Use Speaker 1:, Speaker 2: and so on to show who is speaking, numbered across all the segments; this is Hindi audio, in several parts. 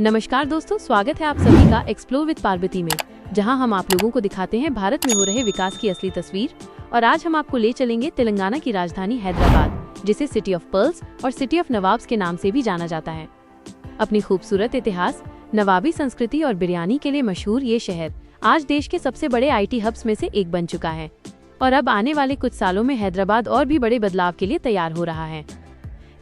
Speaker 1: नमस्कार दोस्तों, स्वागत है आप सभी का एक्सप्लोर विद पार्वती में, जहां हम आप लोगों को दिखाते हैं भारत में हो रहे विकास की असली तस्वीर। और आज हम आपको ले चलेंगे तेलंगाना की राजधानी हैदराबाद, जिसे सिटी ऑफ पर्ल्स और सिटी ऑफ नवाब्स के नाम से भी जाना जाता है। अपनी खूबसूरत इतिहास, नवाबी संस्कृति और बिरयानी के लिए मशहूर ये शहर आज देश के सबसे बड़े IT हब्स में से एक बन चुका है। और अब आने वाले कुछ सालों में हैदराबाद और भी बड़े बदलाव के लिए तैयार हो रहा है।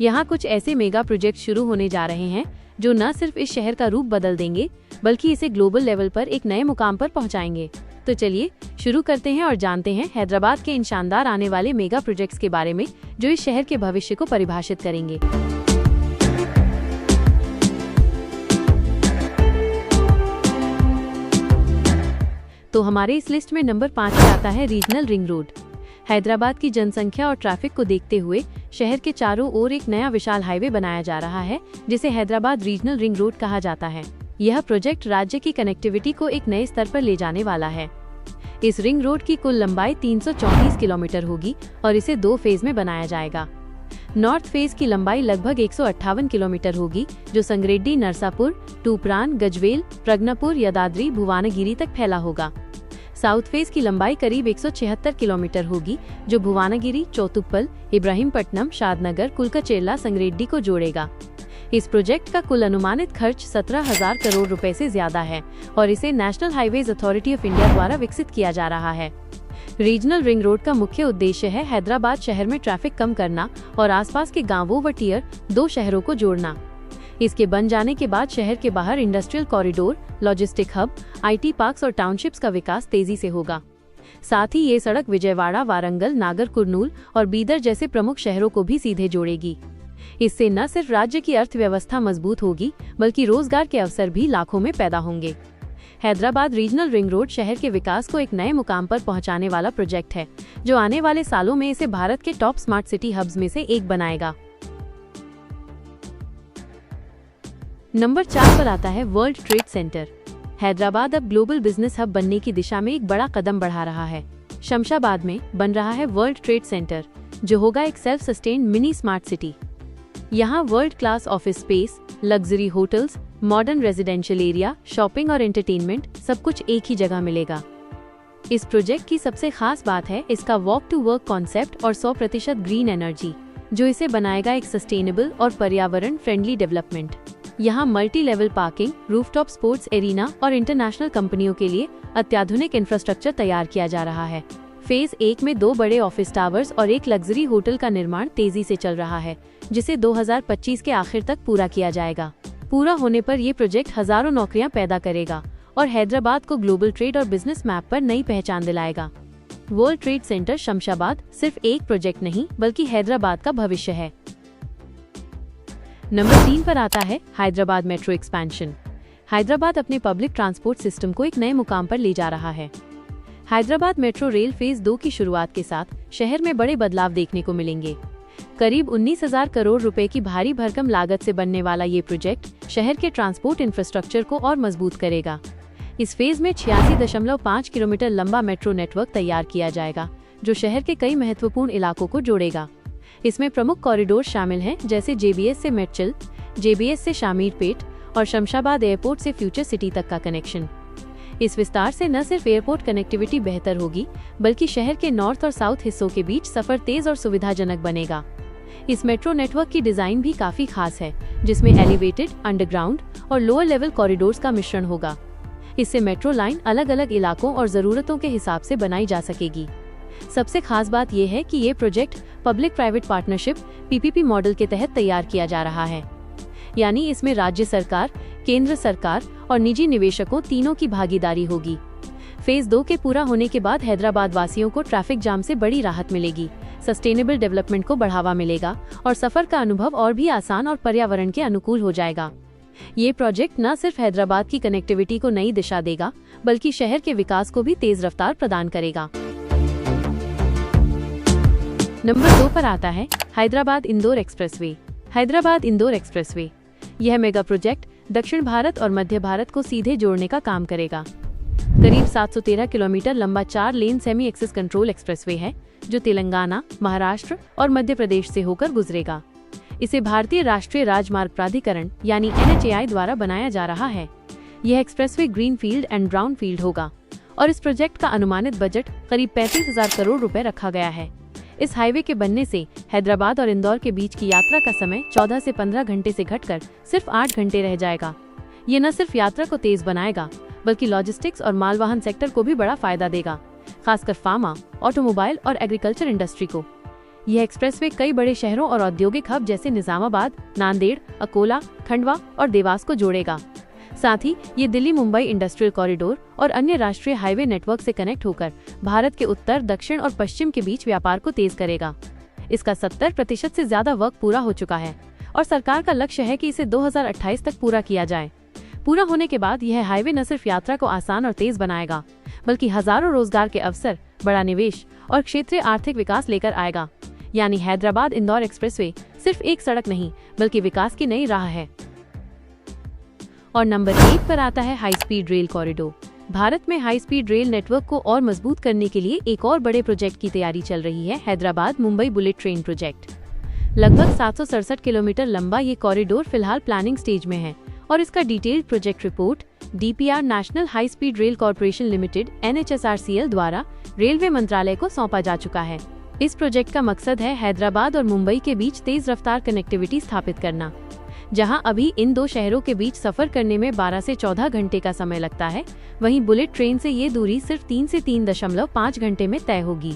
Speaker 1: यहाँ कुछ ऐसे मेगा प्रोजेक्ट शुरू होने जा रहे हैं जो न सिर्फ इस शहर का रूप बदल देंगे, बल्कि इसे ग्लोबल लेवल पर एक नए मुकाम पर पहुंचाएंगे। तो चलिए शुरू करते हैं और जानते हैं हैदराबाद के इन शानदार आने वाले मेगा प्रोजेक्ट्स के बारे में, जो इस शहर के भविष्य को परिभाषित करेंगे। तो हमारे इस लिस्ट में नंबर 5 पे आता है रीजनल रिंग रोड। हैदराबाद की जनसंख्या और ट्रैफिक को देखते हुए शहर के चारों ओर एक नया विशाल हाईवे बनाया जा रहा है, जिसे हैदराबाद रीजनल रिंग रोड कहा जाता है। यह प्रोजेक्ट राज्य की कनेक्टिविटी को एक नए स्तर पर ले जाने वाला है। इस रिंग रोड की कुल लंबाई 334 किलोमीटर होगी और इसे 2 फेज में बनाया जाएगा। नॉर्थ फेज की लंबाई लगभग 158 किलोमीटर होगी, जो संगरेड्डी, नरसापुर, टूपरान, गजवेल, प्रज्ञापुर, यदाद्री, भुवनागिरी तक फैला होगा। साउथ फेज की लंबाई करीब 176 किलोमीटर होगी, जो भुवनागिरी, चौतुप्पल, इब्राहिमपट्टनम, शादनगर, कुलकचेरला, संगरेड्डी को जोड़ेगा। इस प्रोजेक्ट का कुल अनुमानित खर्च 17,000 करोड़ रुपए से ज्यादा है और इसे national highways authority of India द्वारा विकसित किया जा रहा है। रीजनल रिंग रोड का मुख्य उद्देश्य है हैदराबाद शहर में ट्रैफिक कम करना और आसपास के गांवों व टियर 2 शहरों को जोड़ना। इसके बन जाने के बाद शहर के बाहर industrial corridor, logistic hub, IT parks और टाउनशिप्स का विकास तेजी से होगा। साथ ही ये सड़क विजयवाड़ा, वारंगल, नागर कुर्नूल और बीदर जैसे प्रमुख शहरों को भी सीधे जोड़ेगी। इससे न सिर्फ राज्य की अर्थव्यवस्था मजबूत होगी, बल्कि रोजगार के अवसर भी लाखों में पैदा होंगे। हैदराबाद रीजनल रिंग रोड शहर के विकास को एक नए मुकाम पर पहुंचाने वाला प्रोजेक्ट है, जो आने वाले सालों में इसे भारत के टॉप स्मार्ट सिटी हब्स में से एक बनाएगा। नंबर 4 पर आता है वर्ल्ड ट्रेड सेंटर। हैदराबाद अब ग्लोबल बिजनेस हब बनने की दिशा में एक बड़ा कदम बढ़ा रहा है। शमशाबाद में बन रहा है वर्ल्ड ट्रेड सेंटर, जो होगा एक self sustained mini smart city. यहाँ world class office space, luxury hotels, modern residential area, shopping और एंटरटेनमेंट सब कुछ एक ही जगह मिलेगा। इस प्रोजेक्ट की सबसे खास बात है इसका वॉक टू वर्क कॉन्सेप्ट और 100% ग्रीन एनर्जी, जो इसे बनाएगा एक सस्टेनेबल और पर्यावरण फ्रेंडली डेवलपमेंट। यहाँ multi level parking, rooftop sports arena और इंटरनेशनल कंपनियों के लिए अत्याधुनिक इंफ्रास्ट्रक्चर तैयार किया जा रहा है। फेज 1 में 2 बड़े ऑफिस टावर्स और एक लग्जरी होटल का निर्माण तेजी से चल रहा है, जिसे 2025 के आखिर तक पूरा किया जाएगा। पूरा होने पर ये प्रोजेक्ट हजारों नौकरियां पैदा करेगा और हैदराबाद को ग्लोबल ट्रेड और बिजनेस मैप पर नई पहचान दिलाएगा। वर्ल्ड ट्रेड सेंटर शमशाबाद सिर्फ एक प्रोजेक्ट नहीं, बल्कि हैदराबाद का भविष्य है। नंबर 3 पर आता है हैदराबाद मेट्रो एक्सपेंशन। हैदराबाद अपने पब्लिक ट्रांसपोर्ट सिस्टम को एक नए मुकाम पर ले जा रहा है। हैदराबाद मेट्रो रेल फेज 2 की शुरुआत के साथ शहर में बड़े बदलाव देखने को मिलेंगे। करीब 19,000 करोड़ रुपए की भारी भरकम लागत से बनने वाला ये प्रोजेक्ट शहर के ट्रांसपोर्ट इंफ्रास्ट्रक्चर को और मजबूत करेगा। इस फेज में 86.5 किलोमीटर लंबा मेट्रो नेटवर्क तैयार किया जाएगा, जो शहर के कई महत्वपूर्ण इलाकों को जोड़ेगा। इसमें प्रमुख कॉरिडोर शामिल हैं, जैसे JBS से मेडचल, JBS से शामीरपेट और शमशाबाद एयरपोर्ट से फ्यूचर सिटी तक का कनेक्शन। इस विस्तार से न सिर्फ एयरपोर्ट कनेक्टिविटी बेहतर होगी, बल्कि शहर के नॉर्थ और साउथ हिस्सों के बीच सफर तेज और सुविधाजनक बनेगा। इस मेट्रो नेटवर्क की डिजाइन भी काफी खास है, जिसमें एलिवेटेड, अंडरग्राउंड और लोअर लेवल कॉरिडोर्स का मिश्रण होगा। इससे मेट्रो लाइन अलग अलग इलाकों और जरूरतों के हिसाब से बनाई जा सकेगी। सबसे खास बात यह है कि ये project public private partnership PPP model के तहत तैयार किया जा रहा है, यानी इसमें राज्य सरकार, केंद्र सरकार और निजी निवेशकों तीनों की भागीदारी होगी। फेज 2 के पूरा होने के बाद हैदराबाद वासियों को ट्रैफिक जाम से बड़ी राहत मिलेगी, सस्टेनेबल डेवलपमेंट को बढ़ावा मिलेगा और सफर का अनुभव और भी आसान और पर्यावरण के अनुकूल हो जाएगा। ये प्रोजेक्ट न सिर्फ हैदराबाद की कनेक्टिविटी को नई दिशा देगा, बल्कि शहर के विकास को भी तेज रफ्तार प्रदान करेगा। नंबर 2 पर आता है हैदराबाद इंदौर एक्सप्रेसवे। हैदराबाद इंदौर एक्सप्रेसवे यह मेगा प्रोजेक्ट दक्षिण भारत और मध्य भारत को सीधे जोड़ने का काम करेगा। करीब 713 किलोमीटर लंबा 4 लेन सेमी एक्सेस कंट्रोल एक्सप्रेसवे है, जो तेलंगाना, महाराष्ट्र और मध्य प्रदेश से होकर गुजरेगा। इसे भारतीय राष्ट्रीय राजमार्ग प्राधिकरण यानी NHAI द्वारा बनाया जा रहा है। यह एक्सप्रेसवे ग्रीनफील्ड एंड ब्राउनफील्ड होगा और इस प्रोजेक्ट का अनुमानित बजट करीब 35,000 करोड़ रुपए रखा गया है। इस हाईवे के बनने से हैदराबाद और इंदौर के बीच की यात्रा का समय 14 से 15 घंटे से घटकर सिर्फ 8 घंटे रह जाएगा। ये न सिर्फ यात्रा को तेज बनाएगा बल्कि लॉजिस्टिक्स और मालवाहन सेक्टर को भी बड़ा फायदा देगा, खासकर फार्मा, ऑटोमोबाइल और एग्रीकल्चर इंडस्ट्री को। यह एक्सप्रेसवे कई बड़े शहरों और औद्योगिक हब जैसे निजामाबाद, नांदेड़, अकोला, खंडवा और देवास को जोड़ेगा। साथ ही ये दिल्ली मुंबई इंडस्ट्रियल कॉरिडोर और अन्य राष्ट्रीय हाईवे नेटवर्क से कनेक्ट होकर भारत के उत्तर, दक्षिण और पश्चिम के बीच व्यापार को तेज करेगा। इसका 70% से ज्यादा वर्क पूरा हो चुका है और सरकार का लक्ष्य है कि इसे 2028 तक पूरा किया जाए। पूरा होने के बाद यह हाईवे न सिर्फ यात्रा को आसान और तेज बनाएगा बल्कि हजारों रोजगार के अवसर, बड़ा निवेश और क्षेत्रीय आर्थिक विकास लेकर आएगा। यानी हैदराबाद इंदौर एक्सप्रेसवे सिर्फ एक सड़क नहीं बल्कि विकास की नई राह है। और नंबर 1 पर आता है high speed rail corridor. Bharat में हाई स्पीड रेल नेटवर्क को और मजबूत करने के लिए एक और बड़े प्रोजेक्ट की तैयारी चल रही है, Hyderabad Mumbai bullet train project. लगभग 767 किलोमीटर लंबा ये कॉरिडोर फिलहाल प्लानिंग स्टेज में है और इसका detailed project report DPR national high speed rail corporation limited NHSRCL द्वारा रेलवे मंत्रालय को सौंपा जा चुका है। इस प्रोजेक्ट का मकसद है हैदराबाद और मुंबई के बीच तेज रफ्तार कनेक्टिविटी स्थापित करना। जहां अभी इन दो शहरों के बीच सफर करने में 12 से 14 घंटे का समय लगता है, वहीं बुलेट ट्रेन से ये दूरी सिर्फ 3 से 3.5 घंटे में तय होगी।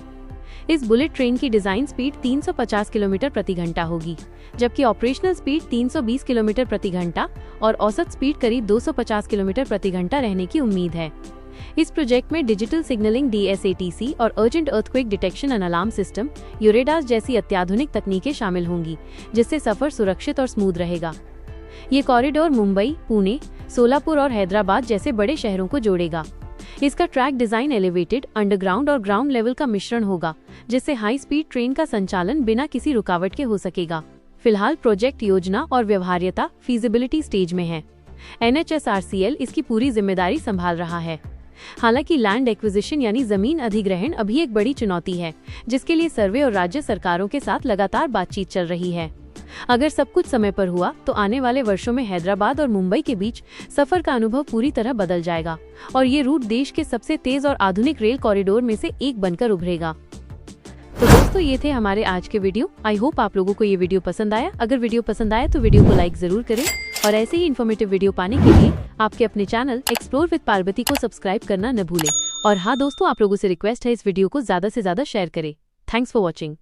Speaker 1: इस बुलेट ट्रेन की डिजाइन स्पीड 350 किलोमीटर प्रति घंटा होगी, जबकि ऑपरेशनल स्पीड 320 किलोमीटर प्रति घंटा और औसत स्पीड करीब 250 किलोमीटर प्रति घंटा रहने की उम्मीद है। इस प्रोजेक्ट में डिजिटल सिग्नलिंग DSATC और urgent earthquake detection and alarm system UrEDAS जैसी अत्याधुनिक तकनीकें शामिल होंगी, जिससे सफर सुरक्षित और स्मूथ रहेगा। ये कॉरिडोर मुंबई, पुणे, सोलापुर और हैदराबाद जैसे बड़े शहरों को जोड़ेगा। इसका ट्रैक डिजाइन एलिवेटेड, अंडरग्राउंड और ग्राउंड लेवल का मिश्रण होगा, जिससे हाई स्पीड ट्रेन का संचालन बिना किसी रुकावट के हो सकेगा। फिलहाल प्रोजेक्ट योजना और व्यवहार्यता फीजिबिलिटी स्टेज में है। NHSRCL इसकी पूरी जिम्मेदारी संभाल रहा है। हालांकि लैंड एक्विजिशन यानी जमीन अधिग्रहण अभी एक बड़ी चुनौती है, जिसके लिए सर्वे और राज्य सरकारों के साथ लगातार बातचीत चल रही है। अगर सब कुछ समय पर हुआ तो आने वाले वर्षों में हैदराबाद और मुंबई के बीच सफर का अनुभव पूरी तरह बदल जाएगा और ये रूट देश के सबसे तेज और आधुनिक रेल कॉरिडोर में से एक बनकर उभरेगा। तो दोस्तों, ये थे हमारे आज के वीडियो। आई होप आप लोगों को ये वीडियो पसंद आया। अगर वीडियो पसंद आया तो वीडियो को लाइक जरूर करें और ऐसे ही इन्फॉर्मेटिव वीडियो पाने के लिए आपके अपने चैनल एक्सप्लोर विद पार्वती को सब्सक्राइब करना न भूलें। और हाँ दोस्तों, आप लोगों से रिक्वेस्ट है इस वीडियो को ज्यादा से ज्यादा शेयर करें। Thanks for watching.